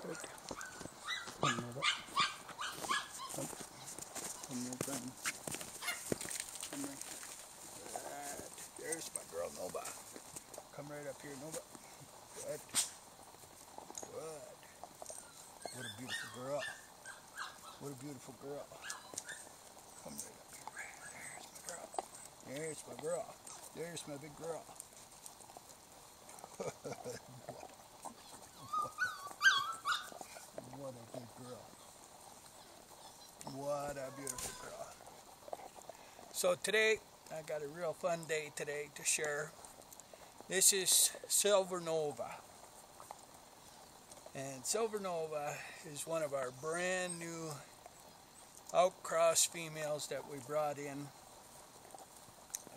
Good. Come Nova. Come. Come here, friend. Come here. Good. There's my girl Nova. Come right up here, Nova. Good. Good. What a beautiful girl. What a beautiful girl. Come right up here. There's my girl. There's my girl. There's my big girl. What a good girl. What a beautiful girl. So today, I got a real fun day today to share. This is Silver Nova. And Silver Nova is one of our brand new outcross females that we brought in.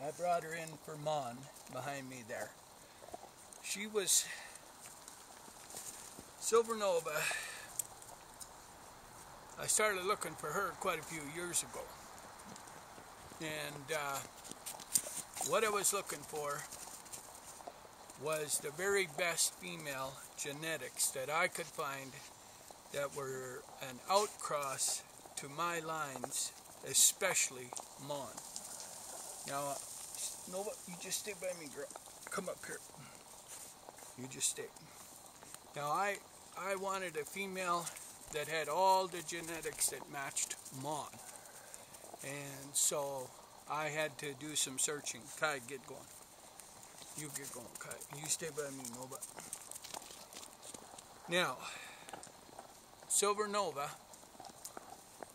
I brought her in for Mon behind me there. She was Silver Nova. I started looking for her quite a few years ago. And what I was looking for was the very best female genetics that I could find that were an outcross to my lines, especially Mon. Now, Nova, you just stay by me, girl. Come up here. You just stay. Now, I wanted a female that had all the genetics that matched Mon. And so I had to do some searching. Kai, get going. You get going, Kai. You stay by me, Nova. Now, Silver Nova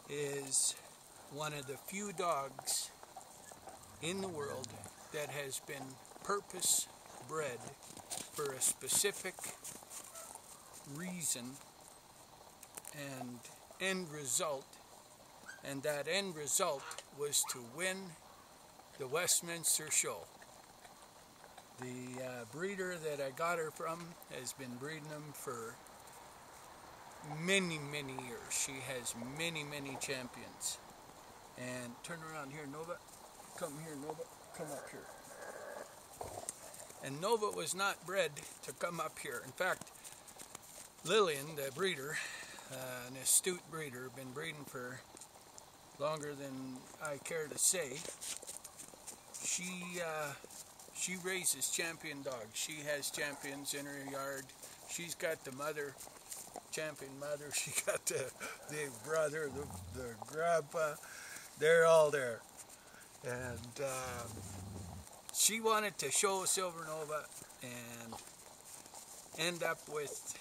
is one of the few dogs in the world that has been purpose bred for a specific reason and end result, and that end result was to win the Westminster Show. The breeder that I got her from has been breeding them for many, many years. She has many, many champions. And turn around here, Nova. Come here, Nova. Come up here. And Nova was not bred to come up here. In fact, Lillian, the breeder, an astute breeder, been breeding for longer than I care to say. She raises champion dogs. She has champions in her yard. She's got the mother, champion mother. She got the brother, the grandpa. They're all there. And she wanted to show Silver Nova and end up with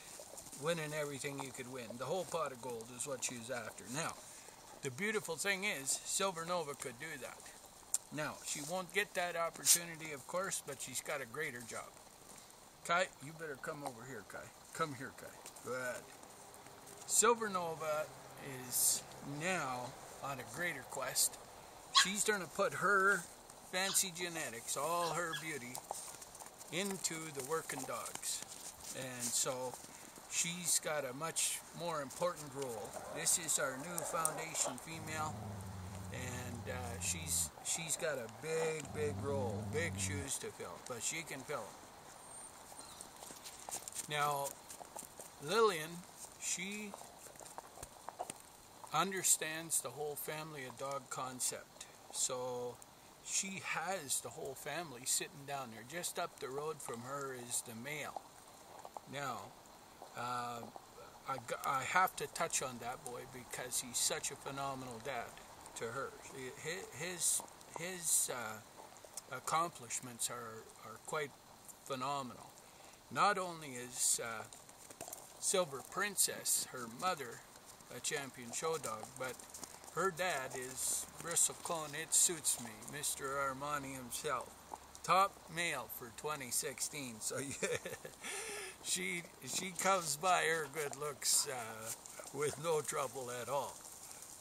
winning everything you could win. The whole pot of gold is what she was after. Now, the beautiful thing is, Silver Nova could do that. Now, she won't get that opportunity, of course, but she's got a greater job. Kai, you better come over here, Kai. Come here, Kai. Good. Silver Nova is now on a greater quest. She's going to put her fancy genetics, all her beauty, into the working dogs. And so she's got a much more important role. This is our new foundation female, and she's got a big role, big shoes to fill, but she can fill them. Now, Lillian, she understands the whole family of dog concept, so she has the whole family sitting down there. Just up the road from her is the male. Now, I have to touch on that boy because he's such a phenomenal dad to her. His accomplishments are quite phenomenal. Not only is Silver Princess, her mother, a champion show dog, but her dad is Bristle Clone. It suits me, Mr. Armani himself. Top male for 2016. So yeah, she comes by her good looks with no trouble at all,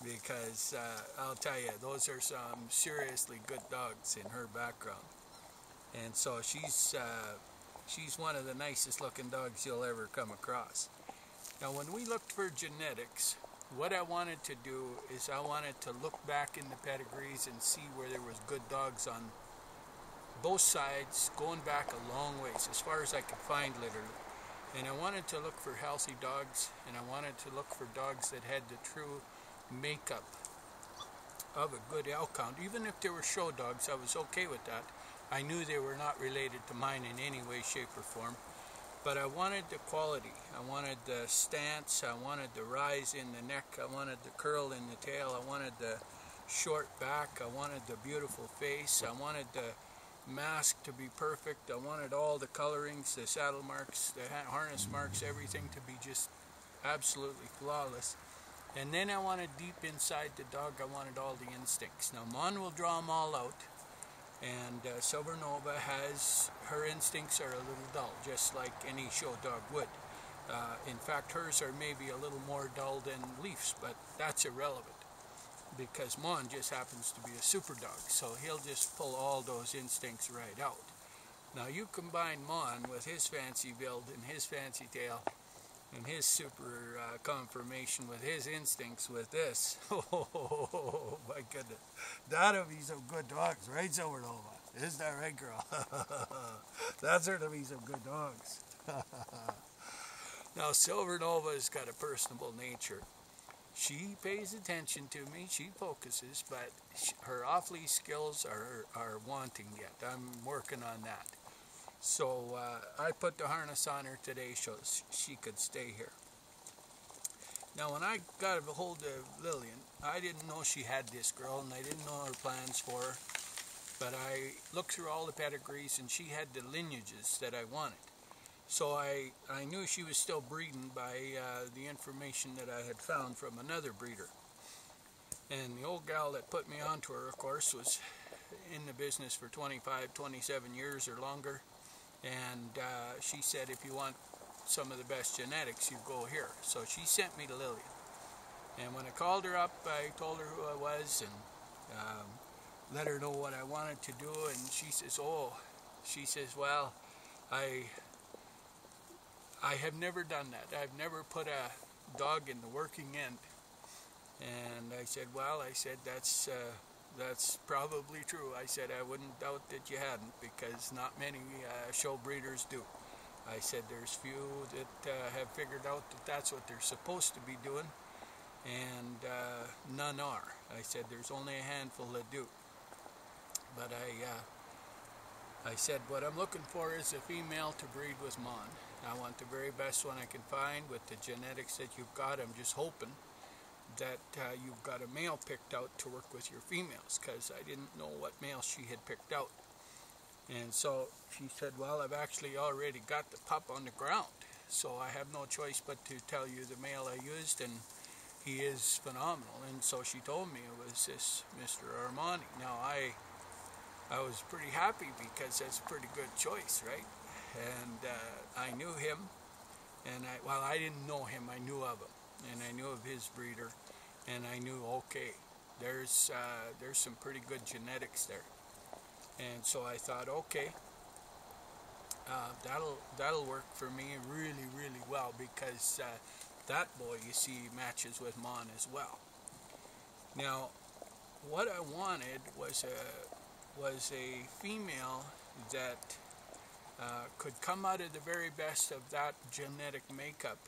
because I'll tell you, those are some seriously good dogs in her background. And so she's one of the nicest looking dogs you'll ever come across. Now, when we looked for genetics, what I wanted to do is I wanted to look back in the pedigrees and see where there was good dogs on both sides, going back a long ways, as far as I could find, literally. And I wanted to look for healthy dogs, and I wanted to look for dogs that had the true makeup of a good elkhound. Even if they were show dogs, I was okay with that. I knew they were not related to mine in any way, shape, or form. But I wanted the quality. I wanted the stance. I wanted the rise in the neck. I wanted the curl in the tail. I wanted the short back. I wanted the beautiful face. I wanted the mask to be perfect. I wanted all the colorings, the saddle marks, the harness marks, everything to be just absolutely flawless. And then I wanted deep inside the dog, I wanted all the instincts. Now Mon will draw them all out, and Silver Nova has, her instincts are a little dull, just like any show dog would. In fact, hers are maybe a little more dull than Leaf's, but that's irrelevant, because Mon just happens to be a super dog, so he'll just pull all those instincts right out. Now you combine Mon with his fancy build and his fancy tail and his super conformation with his instincts with this. Oh my goodness. That'll be some good dogs, right, Silver Nova? Is that right, girl? That's gonna be some good dogs. Now Silver Nova's got a personable nature. She pays attention to me, she focuses, but her off-leash skills are wanting yet. I'm working on that. So I put the harness on her today so she could stay here. Now when I got a hold of Lillian, I didn't know she had this girl, and I didn't know her plans for her, but I looked through all the pedigrees and she had the lineages that I wanted. So I knew she was still breeding by the information that I had found from another breeder. And the old gal that put me onto her, of course, was in the business for 25, 27 years or longer. And she said, if you want some of the best genetics, you go here. So she sent me to Lillian. And when I called her up, I told her who I was and let her know what I wanted to do. And she says, well, I have never done that. I've never put a dog in the working end. And I said, well, that's probably true. I said, I wouldn't doubt that you hadn't, because not many show breeders do. I said, there's few that have figured out that that's what they're supposed to be doing, and none are. I said, there's only a handful that do. But I said, what I'm looking for is a female to breed with Mon. I want the very best one I can find with the genetics that you've got. I'm just hoping that you've got a male picked out to work with your females, because I didn't know what male she had picked out. And so she said, well, I've actually already got the pup on the ground, so I have no choice but to tell you the male I used, and he is phenomenal. And so she told me it was this Mr. Armani. Now I was pretty happy, because that's a pretty good choice, right? And I knew him, and I didn't know him, I knew of him, and I knew of his breeder, and I knew, okay, there's some pretty good genetics there. And so I thought, okay, that'll work for me really, really well, because that boy, you see, matches with Mon as well. Now, what I wanted was a female that could come out of the very best of that genetic makeup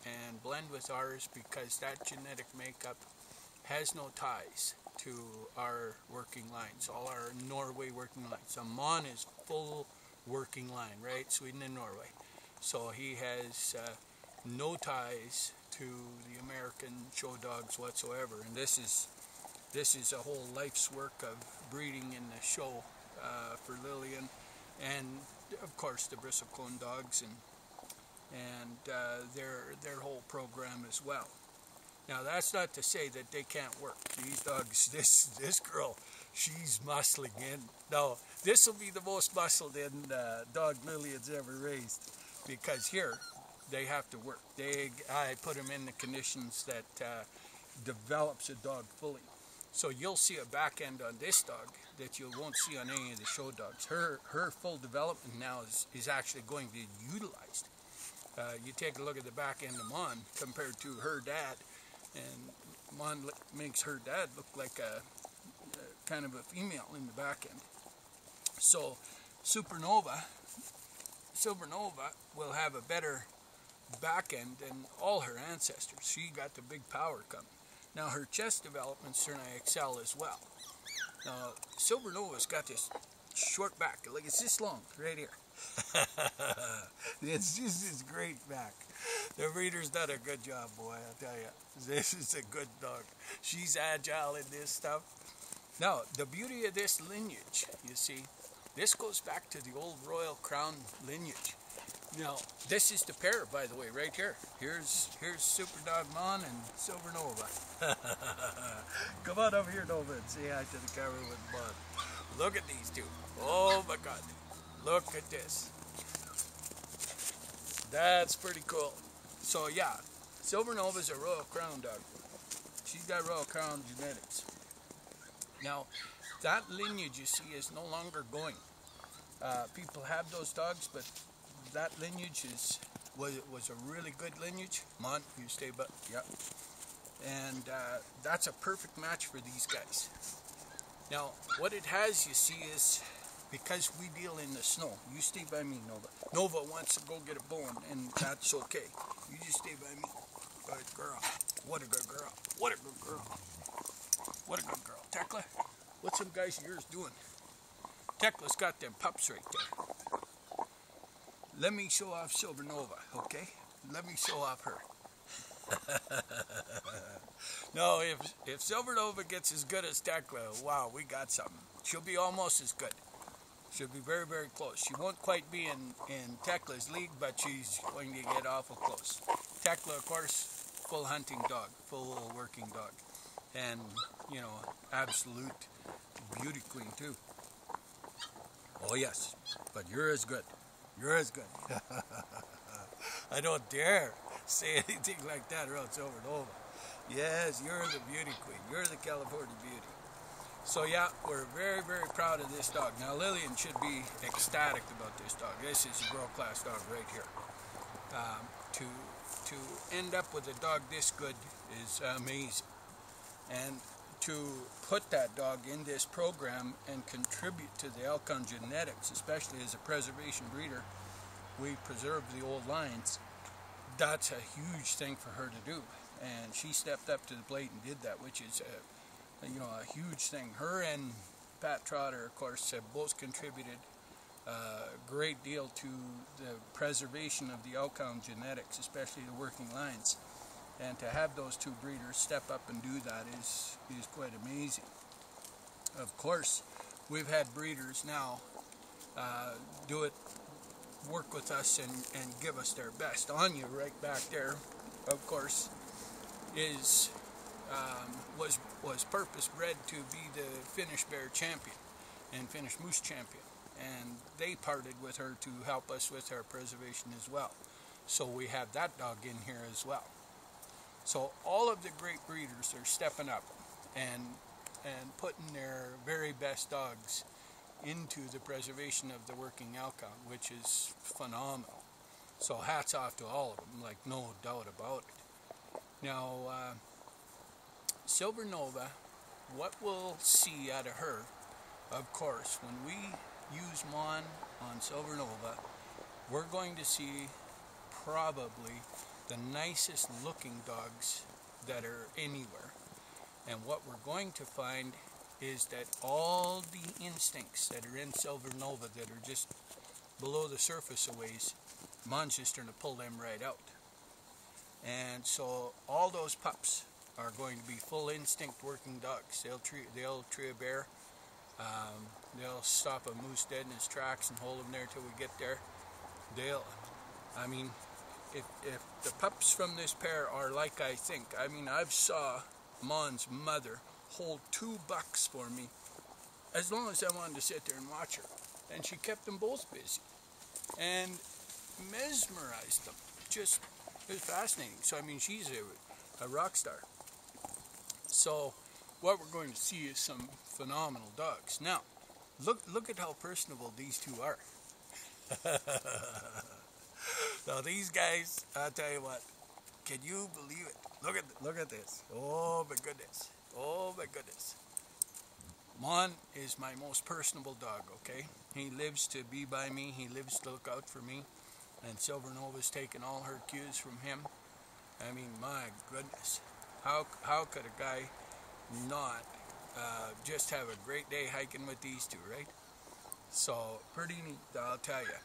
and blend with ours, because that genetic makeup has no ties to our working lines, all our Norway working lines. So Mon is full working line, right? Sweden and Norway. So he has no ties to the American show dogs whatsoever. And this is a whole life's work of breeding in the show for Lillian, and of course the bristlecone dogs and their whole program as well. Now that's not to say that they can't work. These dogs, this girl, she's muscling in. Now this will be the most muscled in dog Lillian's ever raised, because here they have to work. I put them in the conditions that develops a dog fully. So you'll see a back end on this dog that you won't see on any of the show dogs. Her full development now is actually going to be utilized. You take a look at the back end of Mon compared to her dad, and Mon makes her dad look like a kind of a female in the back end. So Silver Nova will have a better back end than all her ancestors. She got the big power coming. Now her chest development's starting to excel as well. Now Silver Nova's got this short back, like it's this long right here. It's just this great back. The breeder's done a good job, boy, I'll tell you. This is a good dog. She's agile in this stuff. Now, the beauty of this lineage, you see, this goes back to the old Royal Crown lineage. Now, this is the pair, by the way, right here. Here's Super Dog Mon and Silver Nova. Come on over here, Nova, and say hi to the camera with Mon. Look at these two. Oh my God. Look at this. That's pretty cool. So yeah, Silver Nova's a Royal Crown dog. She's got Royal Crown genetics. Now, that lineage you see is no longer going. People have those dogs, but that lineage was a really good lineage. Mon, you stay, but yeah. And that's a perfect match for these guys. Now, what it has, you see, is because we deal in the snow. You stay by me, Nova. Nova wants to go get a bone, and that's okay. You just stay by me. Good girl. What a good girl. What a good girl. What a good girl. Tekla, what's some guys of yours doing? Tekla's got them pups right there. Let me show off Silver Nova, okay? Let me show off her. No, if Silver Nova gets as good as Tekla, wow, we got something. She'll be almost as good. She'll be very, very close. She won't quite be in Tekla's league, but she's going to get awful close. Tekla, of course, full hunting dog, full working dog. And, you know, absolute beauty queen, too. Oh, yes, but you're as good. You're as good. I don't dare say anything like that around Silver Nova. Yes, you're the beauty queen. You're the California beauty. So yeah, we're very, very proud of this dog. Now Lillian should be ecstatic about this dog. This is a world-class dog right here. To end up with a dog this good is amazing. And to put that dog in this program and contribute to the Elkhound genetics, especially as a preservation breeder, we preserve the old lines. That's a huge thing for her to do. And she stepped up to the plate and did that, which is a huge thing. Her and Pat Trotter, of course, have both contributed a great deal to the preservation of the Elkhound genetics, especially the working lines. And to have those two breeders step up and do that is quite amazing. Of course, we've had breeders now work with us and give us their best. Anya, right back there, of course, was purpose bred to be the Finnish bear champion and Finnish moose champion, and they parted with her to help us with our preservation as well. So we have that dog in here as well. So all of the great breeders are stepping up and putting their very best dogs into the preservation of the working Elkhound, which is phenomenal. So hats off to all of them, like no doubt about it. Now, Silver Nova, what we'll see out of her, of course, when we use Mon on Silver Nova, we're going to see probably the nicest looking dogs that are anywhere. And what we're going to find is that all the instincts that are in Silver Nova that are just below the surface a ways, Mon's just going to pull them right out. And so all those pups are going to be full instinct working dogs. They'll tree a bear. They'll stop a moose dead in his tracks and hold him there till we get there. If the pups from this pair are like I think, I've saw Mon's mother hold 2 bucks for me as long as I wanted to sit there and watch her. And she kept them both busy and mesmerized them. Just, it was fascinating. So, she's a rock star. So, what we're going to see is some phenomenal dogs. Now, look at how personable these two are. Now, these guys, I'll tell you what, can you believe it? Look at this. Oh, my goodness. Oh, my goodness. Mon is my most personable dog, okay? He lives to be by me. He lives to look out for me. And Silver Nova's taken all her cues from him. I mean, my goodness. How could a guy not just have a great day hiking with these two, right? So, pretty neat, I'll tell you.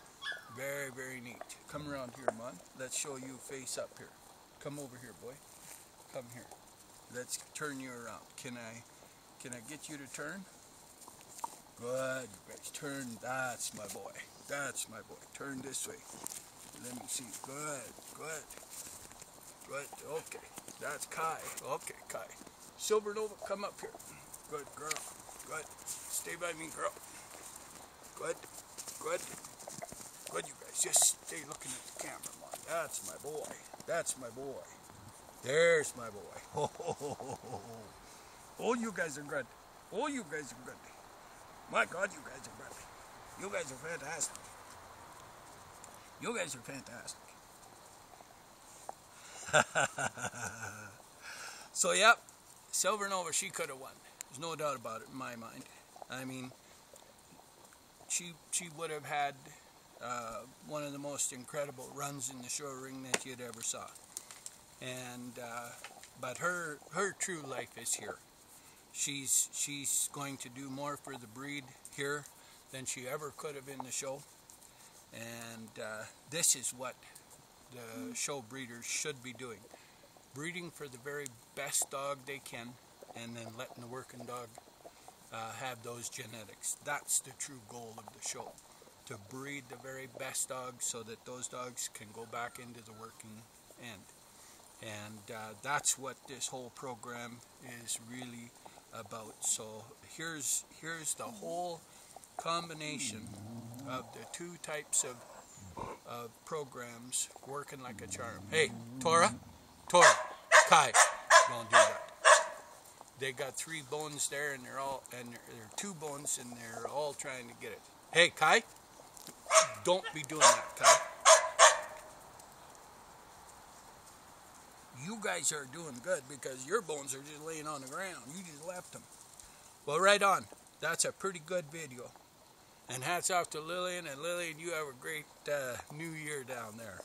Very, very neat. Come around here, Mon. Let's show you face up here. Come over here, boy. Come here. Let's turn you around. Can I get you to turn? Good, you guys. Turn. That's my boy. That's my boy. Turn this way. Let me see. Good, good. Good. Okay. That's Kai. Okay, Kai. Silver Nova, come up here. Good girl. Good. Stay by me, girl. Good. Good. Good, you guys. Just stay looking at the camera, Mom. That's my boy. That's my boy. There's my boy. Oh, you guys are good. Oh, you guys are good. My God, you guys are good. You guys are fantastic. You guys are fantastic. So, yep, Silver Nova, she could have won. There's no doubt about it in my mind. I mean, she would have had one of the most incredible runs in the show ring that you'd ever saw. And but her true life is here. She's going to do more for the breed here than she ever could have in the show. And this is what the show breeders should be doing. Breeding for the very best dog they can, and then letting the working dog have those genetics. That's the true goal of the show. To breed the very best dogs so that those dogs can go back into the working end. And that's what this whole program is really about. So here's the whole combination of the two types of programs working like a charm. Hey, Tora, Kai, don't do that. They got 3 bones there, and they're 2 bones, and they're all trying to get it. Hey, Kai, don't be doing that, Kai. You guys are doing good because your bones are just laying on the ground. You just left them. Well, right on. That's a pretty good video. And hats off to Lillian. And Lillian, you have a great new year down there.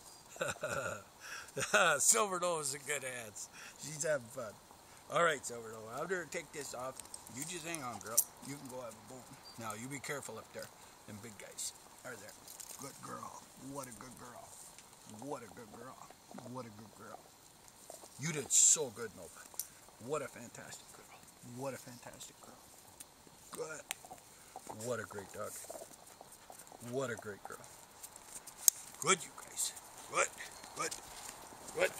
Silver Nova's in good hands. She's having fun. All right, Silver Nova. I'm going to take this off. You just hang on, girl. You can go have a bone. Now, you be careful up there. Them big guys are there. Good girl. What a good girl. What a good girl. What a good girl. You did so good, Nova. What a fantastic girl. What a fantastic girl. Good. What a great dog. What a great girl. Good, you guys. Good. Good. Good.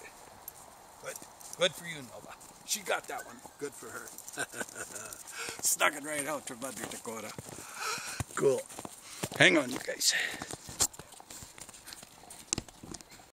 Good. Good for you, Nova. She got that one. Good for her. Snuck it right out to Mother Dakota. Cool. Hang on, you guys.